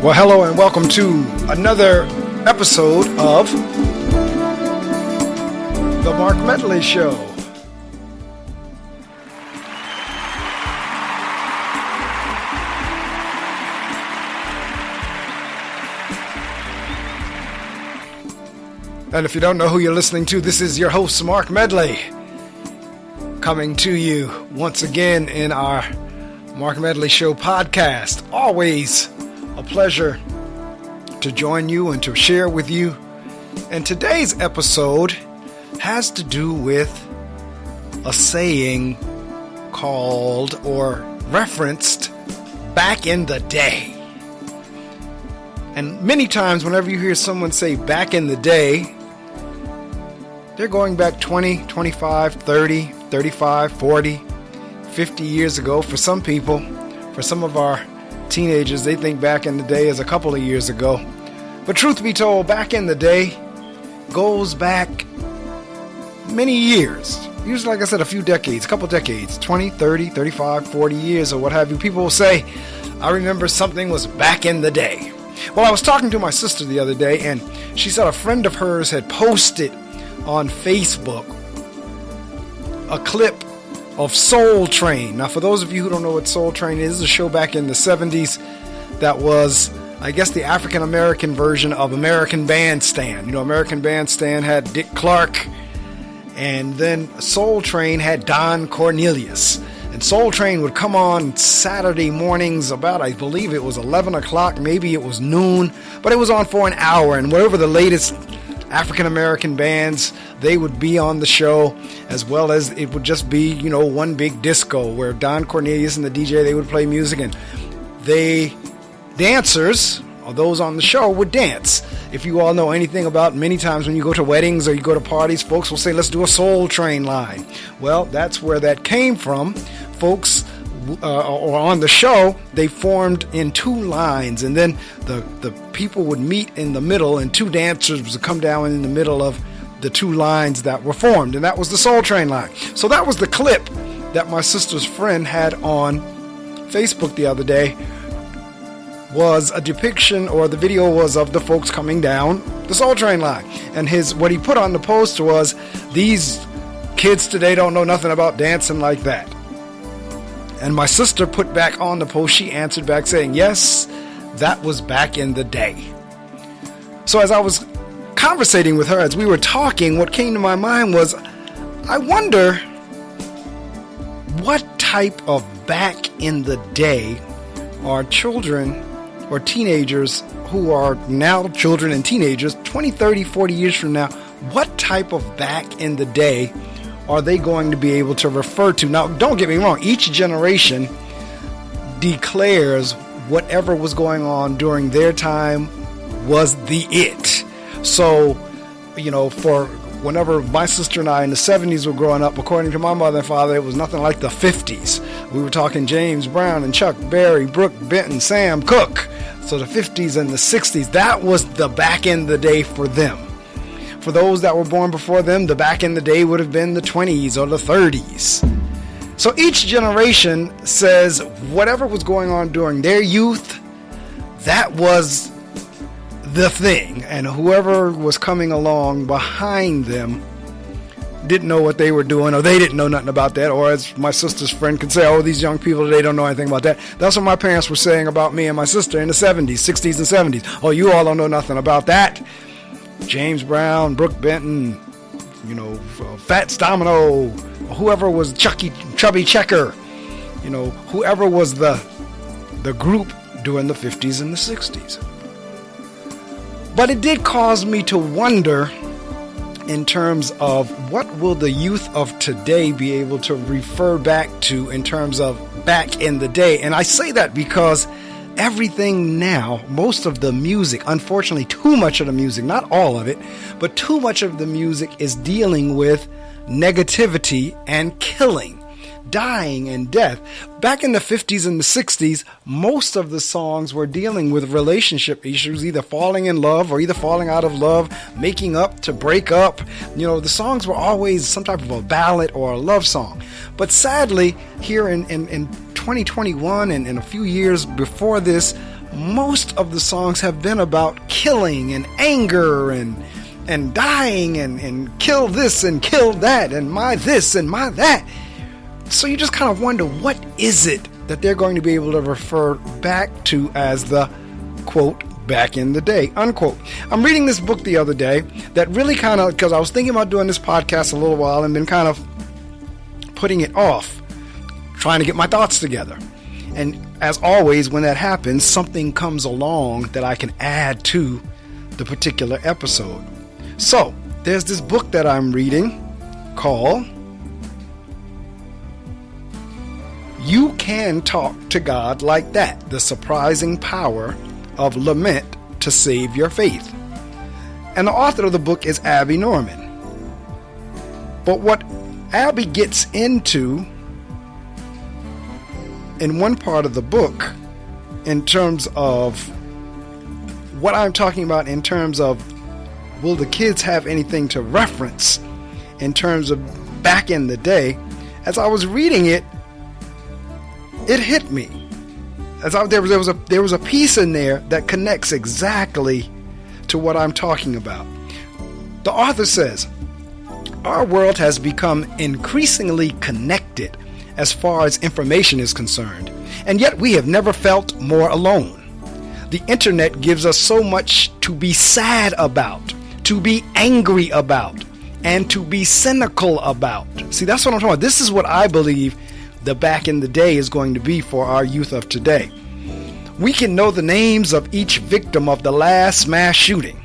Well, hello and welcome to another episode of The Mark Medley Show. And if you don't know who you're listening to, this is your host, Mark Medley, coming to you once again in our Mark Medley Show podcast. Always a pleasure to join you and to share with you. And today's episode has to do with a saying called or referenced back in the day. And many times whenever you hear someone say back in the day, they're going back 20, 25, 30, 35, 40, 50 years ago. For some people, for some of our teenagers, they think back in the day as a couple of years ago. But truth be told, back in the day goes back many years. Usually, like I said, a few decades, a couple decades, 20, 30, 35, 40 years or what have you. People will say, I remember something was back in the day. Well, I was talking to my sister the other day, and she said a friend of hers had posted on Facebook a clip of Soul Train. Now, for those of you who don't know what Soul Train is, a show back in the 70s that was, I guess, the African-American version of American Bandstand. You know, American Bandstand had Dick Clark, and then Soul Train had Don Cornelius. And Soul Train would come on Saturday mornings about, I believe it was 11 o'clock, maybe it was noon, but it was on for an hour, and whatever the latest African-American bands, they would be on the show, as well as it would just be, you know, one big disco where Don Cornelius and the DJ, they would play music, and they dancers, or those on the show, would dance. If you all know anything about, many times when you go to weddings or you go to parties, folks will say, let's do a Soul Train line. Well, that's where that came from. Folks or on the show, they formed in two lines, and then the people would meet in the middle, and two dancers would come down in the middle of the two lines that were formed, and that was the Soul Train line. So that was the clip that my sister's friend had on Facebook the other day, was a depiction, or the video was of the folks coming down the Soul Train line. And what he put on the post was, these kids today don't know nothing about dancing like that. And my sister put back on the post, she answered back saying, yes, that was back in the day. So as I was conversating with her, as we were talking, what came to my mind was, I wonder what type of back in the day are children or teenagers who are now children and teenagers 20, 30, 40 years from now, what type of back in the day are they going to be able to refer to? Now, don't get me wrong, each generation declares whatever was going on during their time was the it. So, you know, for whenever my sister and I in the 70s were growing up, according to my mother and father, it was nothing like the 50s. We were talking James Brown and Chuck Berry, Brooke Benton, Sam Cooke. So the 50s and the 60s, that was the back in the day for them. For those that were born before them, the back in the day would have been the 20s or the 30s. So each generation says whatever was going on during their youth, that was the thing. And whoever was coming along behind them didn't know what they were doing, or they didn't know nothing about that. Or as my sister's friend could say, oh, these young people, they don't know anything about that. That's what my parents were saying about me and my sister in the 70s, 60s, and 70s. Oh, you all don't know nothing about that. James Brown, Brooke Benton, you know, Fats Domino, whoever was Chubby Checker, you know, whoever was the group during the 50s and the 60s. But it did cause me to wonder in terms of what will the youth of today be able to refer back to in terms of back in the day. And I say that because everything now, most of the music, unfortunately too much of the music, not all of it, but too much of the music is dealing with negativity and killing, dying and death. Back in the 50s and the 60s, most of the songs were dealing with relationship issues, either falling in love or either falling out of love, making up to break up. You know, the songs were always some type of a ballad or a love song. But sadly, here in 2021 and a few years before this, most of the songs have been about killing and anger and dying and kill this and kill that and my this and my that. So you just kind of wonder, what is it that they're going to be able to refer back to as the, quote, back in the day, unquote. I'm reading this book the other day that really kind of, because I was thinking about doing this podcast a little while and been kind of putting it off, trying to get my thoughts together. And as always, when that happens, something comes along that I can add to the particular episode. So there's this book that I'm reading called You Can Talk to God Like That, The Surprising Power of Lament to Save Your Faith. And the author of the book is Abby Norman. But what Abby gets into in one part of the book, in terms of what I'm talking about, in terms of will the kids have anything to reference in terms of back in the day, as I was reading it, it hit me. There was a piece in there that connects exactly to what I'm talking about. The author says, our world has become increasingly connected as far as information is concerned, and yet we have never felt more alone. The internet gives us so much to be sad about, to be angry about, and to be cynical about. See, that's what I'm talking about. This is what I believe the back in the day is going to be for our youth of today. We can know the names of each victim of the last mass shooting.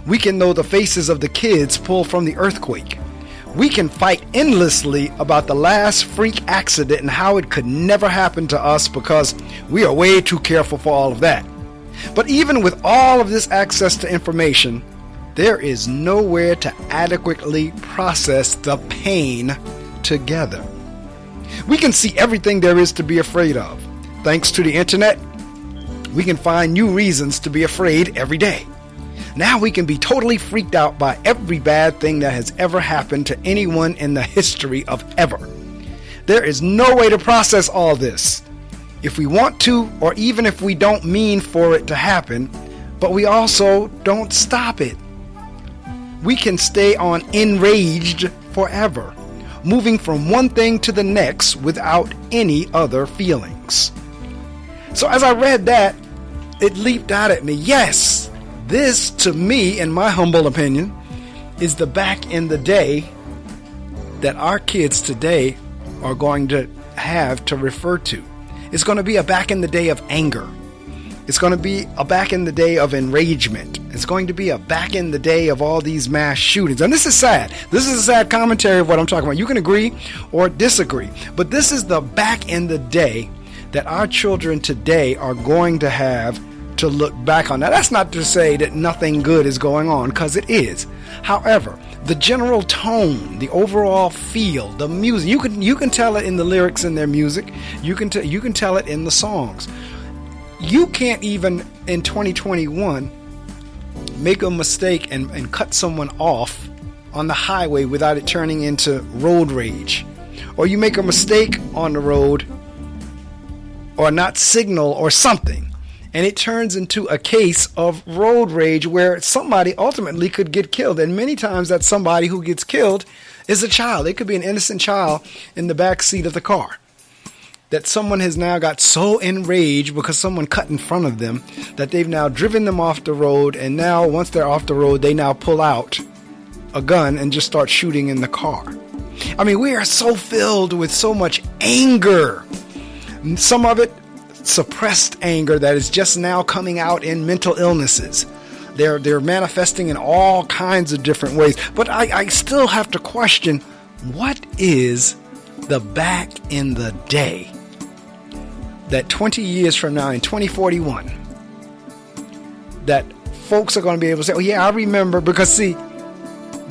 We can know the faces of the kids pulled from the earthquake. We can fight endlessly about the last freak accident and how it could never happen to us because we are way too careful for all of that. But even with all of this access to information, there is nowhere to adequately process the pain together. We can see everything there is to be afraid of. Thanks to the internet, we can find new reasons to be afraid every day. Now we can be totally freaked out by every bad thing that has ever happened to anyone in the history of ever. There is no way to process all this. If we want to, or even if we don't mean for it to happen, but we also don't stop it. We can stay on enraged forever, moving from one thing to the next without any other feelings. So as I read that, it leaped out at me. Yes, this, to me, in my humble opinion, is the back in the day that our kids today are going to have to refer to. It's going to be a back in the day of anger. It's going to be a back in the day of enragement. It's going to be a back in the day of all these mass shootings. And this is sad. This is a sad commentary of what I'm talking about. You can agree or disagree, but this is the back in the day that our children today are going to have to look back on. Now, that's not to say that nothing good is going on, because it is. However, the general tone, the overall feel, the music, you can tell it in the lyrics in their music. You can tell it in the songs. You can't even in 2021 make a mistake and cut someone off on the highway without it turning into road rage. Or you make a mistake on the road or not signal or something, and it turns into a case of road rage where somebody ultimately could get killed. And many times that somebody who gets killed is a child. It could be an innocent child in the back seat of the car. That someone has now got so enraged because someone cut in front of them that they've now driven them off the road, and now once they're off the road, they now pull out a gun and just start shooting in the car. I mean, we are so filled with so much anger. Some of it suppressed anger that is just now coming out in mental illnesses. They're manifesting in all kinds of different ways. But I still have to question, what is the back in the day that 20 years from now, in 2041, that folks are going to be able to say, oh yeah, I remember, because see,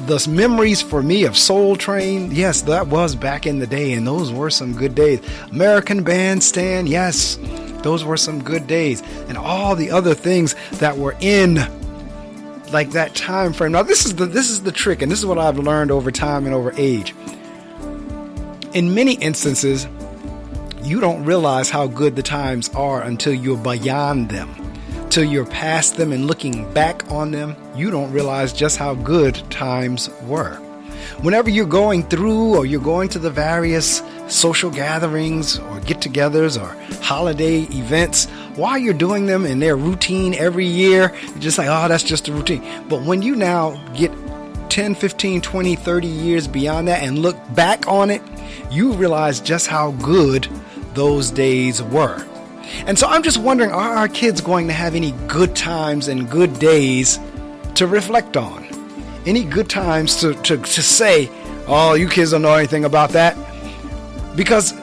the memories for me of Soul Train, yes, that was back in the day, and those were some good days. American Bandstand, yes, those were some good days. And all the other things that were in like that time frame. Now this is the trick, and this is what I've learned over time and over age. In many instances, you don't realize how good the times are until you're beyond them. till you're past them and looking back on them, you don't realize just how good times were. Whenever you're going through or you're going to the various social gatherings or get-togethers or holiday events, while you're doing them in their routine every year, you're just like, oh, that's just a routine. But when you now get 10, 15, 20, 30 years beyond that and look back on it, you realize just how good those days were. And so I'm just wondering, are our kids going to have any good times and good days to reflect on? Any good times to say, oh, you kids don't know anything about that? Because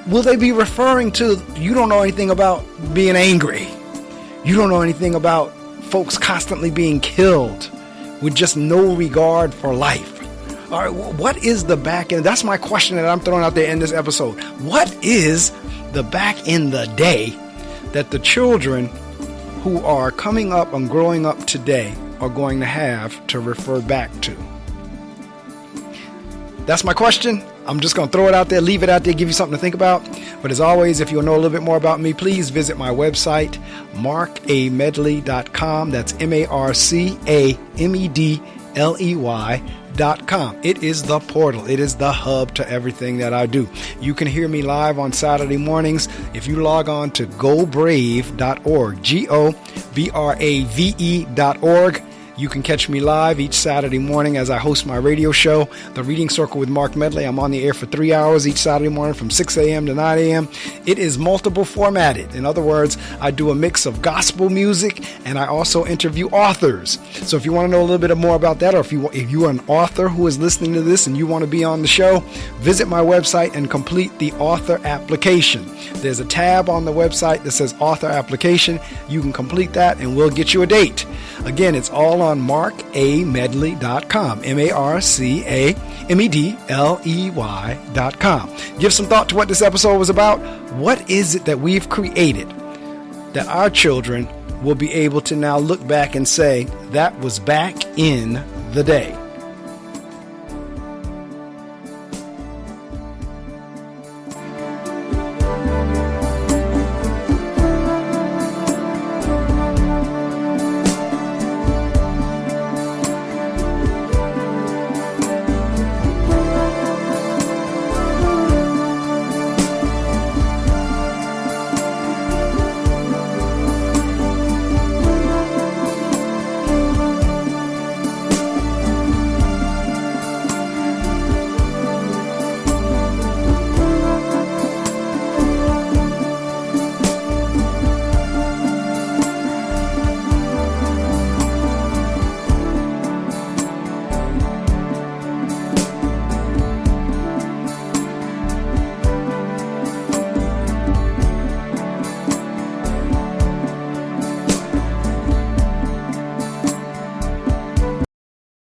will they be referring to, you don't know anything about being angry. You don't know anything about folks constantly being killed with just no regard for life. All right, what is the back end? That's my question that I'm throwing out there in this episode. What is the back in the day that the children who are coming up and growing up today are going to have to refer back to? That's my question. I'm just going to throw it out there, leave it out there, give you something to think about. But as always, if you want to know a little bit more about me, please visit my website, marcamedley.com. That's marcamedley.com. It is the portal. It is the hub to everything that I do. You can hear me live on Saturday mornings if you log on to gobrave.org, GOBRAVE.org. You can catch me live each Saturday morning as I host my radio show, The Reading Circle with Mark Medley. I'm on the air for 3 hours each Saturday morning from 6 a.m. to 9 a.m. It is multiple formatted. In other words, I do a mix of gospel music and I also interview authors. So if you want to know a little bit more about that, or if you are an author who is listening to this and you want to be on the show, visit my website and complete the author application. There's a tab on the website that says author application. You can complete that and we'll get you a date. Again, it's all on marcamedley.com, marcamedley.com. Give some thought to what this episode was about. What is it that we've created that our children will be able to now look back and say, that was back in the day?